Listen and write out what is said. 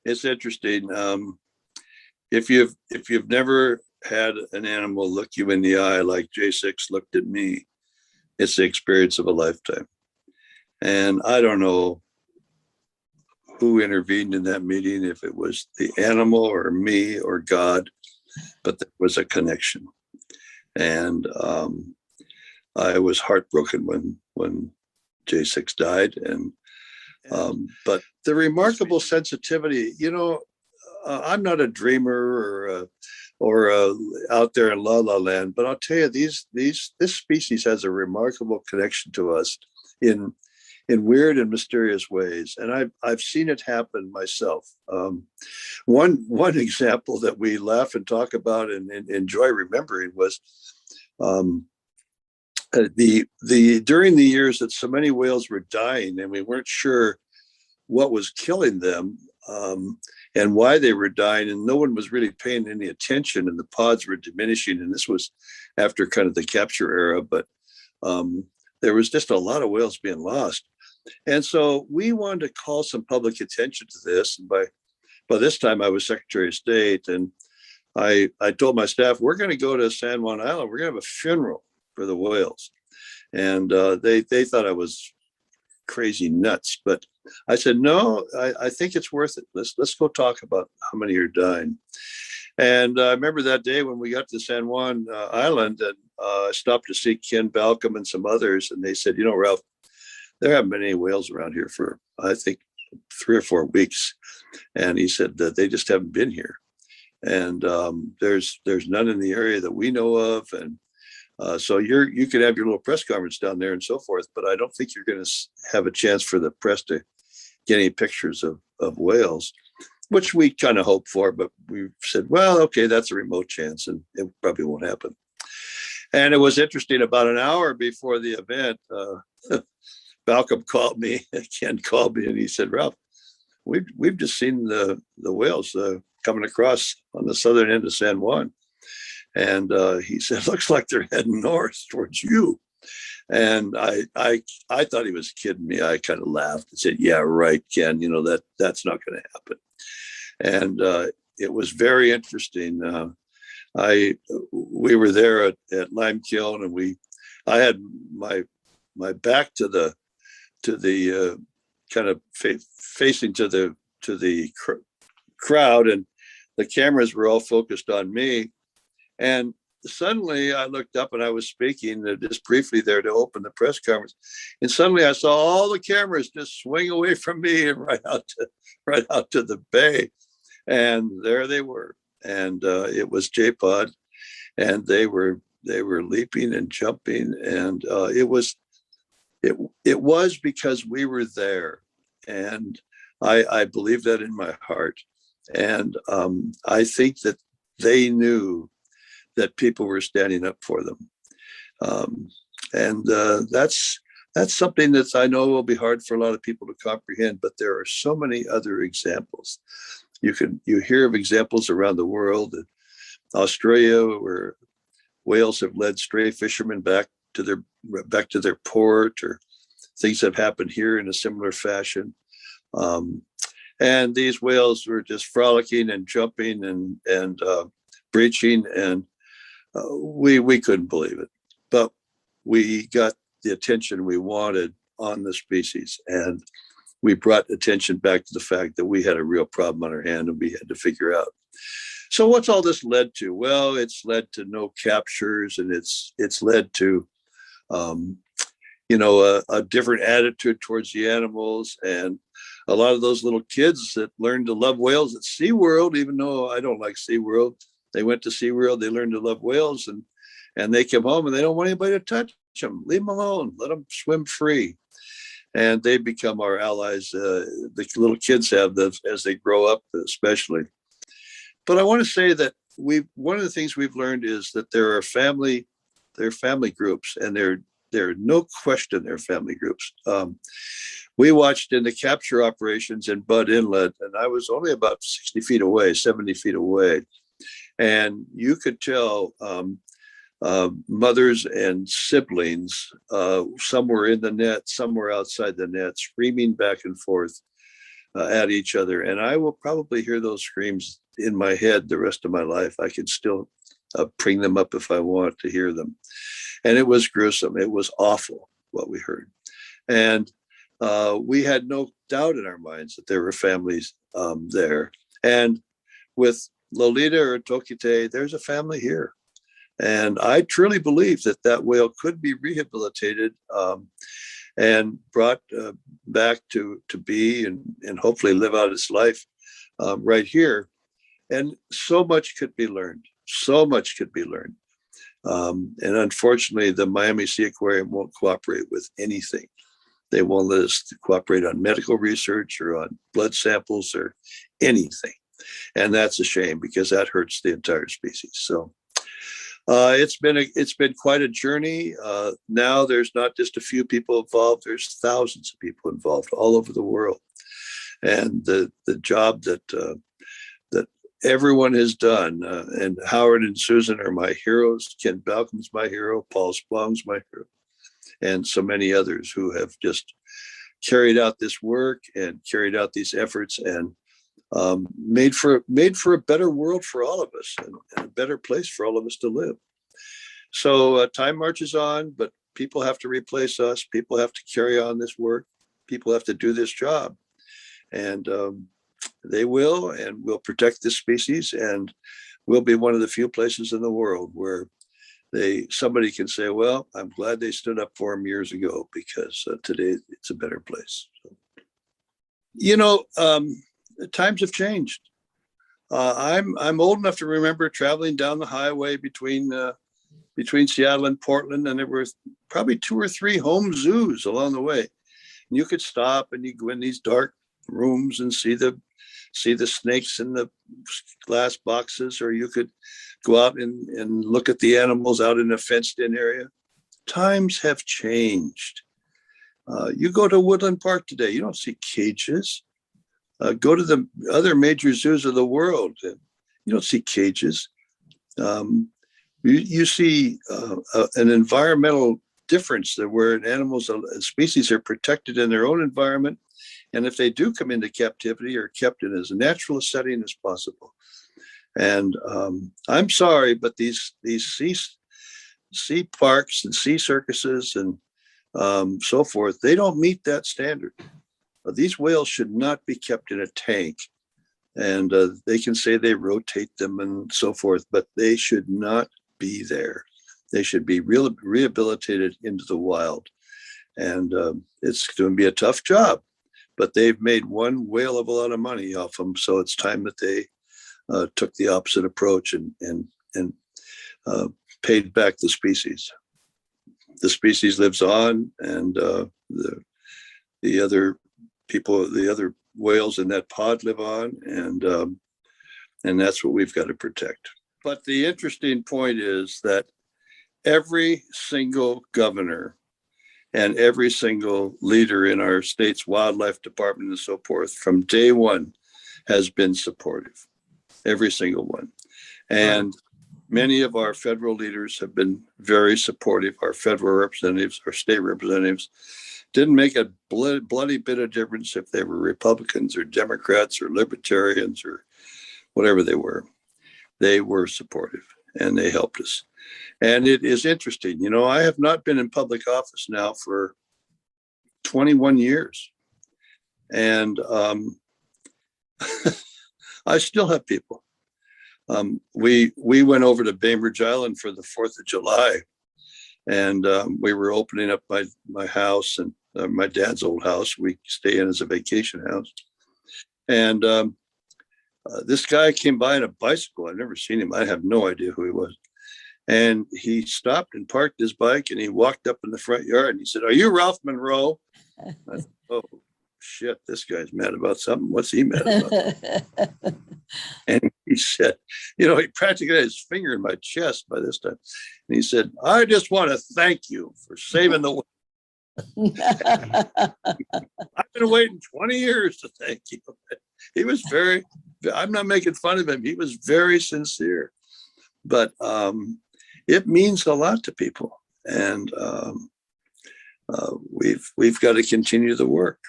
it's interesting. If you've never had an animal look you in the eye like J6 looked at me, it's the experience of a lifetime. And I don't know who intervened in that meeting, if it was the animal or me or God, but there was a connection. And I was heartbroken when J6 died. And but the remarkable sensitivity, I'm not a dreamer or out there in la la land, but I'll tell you, this species has a remarkable connection to us in weird and mysterious ways, and I've seen it happen myself. One example that we laugh and talk about and enjoy remembering was the during the years that so many whales were dying, and we weren't sure what was killing them. And why they were dying, and no one was really paying any attention, and the pods were diminishing. And this was after kind of the capture era, but there was just a lot of whales being lost. And so we wanted to call some public attention to this. And by this time, I was Secretary of State, and I told my staff, we're going to go to San Juan Island. We're going to have a funeral for the whales. And they thought I was crazy nuts, but I said, no, I think it's worth it. Let's go talk about how many are dying. And I remember that day when we got to San Juan Island, and I stopped to see Ken Balcom and some others, and they said, Ralph, there haven't been any whales around here for, I think, 3 or 4 weeks. And he said that they just haven't been here. And there's none in the area that we know of. And so you could have your little press conference down there and so forth, but I don't think you're going to have a chance for the press to get any pictures of whales, which we kind of hoped for, but we said, well, okay, that's a remote chance, and it probably won't happen. And it was interesting, about an hour before the event, Balcom called me, Ken called me, and he said, Ralph, we've just seen the whales coming across on the southern end of San Juan. And he said, looks like they're heading north towards you. And I thought he was kidding me. I kind of laughed and said, yeah, right, Ken, that's not going to happen. And it was very interesting. We were there at Limekiln, and I had my back to the kind of facing to the crowd, and the cameras were all focused on me. And suddenly I looked up, and I was speaking just briefly there to open the press conference. And suddenly I saw all the cameras just swing away from me and right out to the bay. And there they were. And it was J-Pod, and they were leaping and jumping. And it was because we were there. And I believe that in my heart. And I think that they knew that people were standing up for them. And that's something that I know will be hard for a lot of people to comprehend, but there are so many other examples. You hear of examples around the world. In Australia, where whales have led stray fishermen back to their port, or things have happened here in a similar fashion. And these whales were just frolicking and jumping and breaching, and we couldn't believe it. But we got the attention we wanted on the species, and we brought attention back to the fact that we had a real problem on our hand and we had to figure out. So what's all this led to? Well, it's led to no captures, and it's led to a different attitude towards the animals. And a lot of those little kids that learned to love whales at SeaWorld, even though I don't like SeaWorld, they went to SeaWorld, they learned to love whales, and they come home and they don't want anybody to touch them. Leave them alone, let them swim free. And they become our allies. The little kids have this as they grow up, especially. But I want to say that one of the things we've learned is that there are family groups, and there are no question they're family groups. We watched in the capture operations in Budd Inlet, and I was only about 60 feet away, 70 feet away. And you could tell mothers and siblings, some were in the net, some were outside the net, screaming back and forth. at each other. And I will probably hear those screams in my head the rest of my life. I could still bring them up if I want to hear them. And it was gruesome. It was awful what we heard. And we had no doubt in our minds that there were families there. And with Lolita or Tokite, there's a family here. And I truly believe that that whale could be rehabilitated and brought back to be and hopefully live out its life right here. And so much could be learned. So much could be learned. And unfortunately, the Miami Sea Aquarium won't cooperate with anything. They won't let us cooperate on medical research or on blood samples or anything. And that's a shame because that hurts the entire species. So it's been quite a journey. Now there's not just a few people involved, there's thousands of people involved all over the world. And the job that everyone has done, and Howard and Susan are my heroes. Ken Balcom's my hero. Paul Splong's my hero. And so many others who have just carried out this work and carried out these efforts and made for a better world for all of us and a better place for all of us to live. So time marches on, but people have to replace us. People have to carry on this work. People have to do this job. And they will, and we'll protect this species, and we'll be one of the few places in the world where somebody can say, well, I'm glad they stood up for them years ago because today it's a better place. So, times have changed. I'm old enough to remember traveling down the highway between Seattle and Portland, and there were probably 2 or 3 home zoos along the way. And you could stop and you go in these dark rooms and see the snakes in the glass boxes, or you could go out and look at the animals out in a fenced-in area. Times have changed. You go to Woodland Park today, you don't see cages. Go to the other major zoos of the world, you don't see cages. You see an environmental difference there where animals and species are protected in their own environment. And if they do come into captivity, are kept in as natural a setting as possible. And I'm sorry, but these sea parks and sea circuses and so forth, they don't meet that standard. These whales should not be kept in a tank. And they can say they rotate them and so forth, but they should not be there. They should be rehabilitated into the wild. And it's going to be a tough job. But they've made one whale of a lot of money off them, so it's time that they took the opposite approach and paid back the species. The species lives on, and the other people, the other whales in that pod live on, and that's what we've got to protect. But the interesting point is that every single governor and every single leader in our state's wildlife department and so forth from day one has been supportive, every single one. And many of our federal leaders have been very supportive. Our federal representatives, our state representatives didn't make a bloody bit of difference if they were Republicans or Democrats or Libertarians or whatever they were. They were supportive and they helped us. And it is interesting. I have not been in public office now for 21 years. And I still have people. We went over to Bainbridge Island for the 4th of July. And we were opening up my house and my dad's old house. We stay in as a vacation house. And this guy came by on a bicycle. I've never seen him. I have no idea who he was. And he stopped and parked his bike and he walked up in the front yard and he said, "Are you Ralph Munro?" I thought, oh, shit, this guy's mad about something. What's he mad about? And he said, he practically had his finger in my chest by this time. And he said, "I just want to thank you for saving the world." I've been waiting 20 years to thank you. He was I'm not making fun of him. He was very sincere. But it means a lot to people. And we've got to continue the work.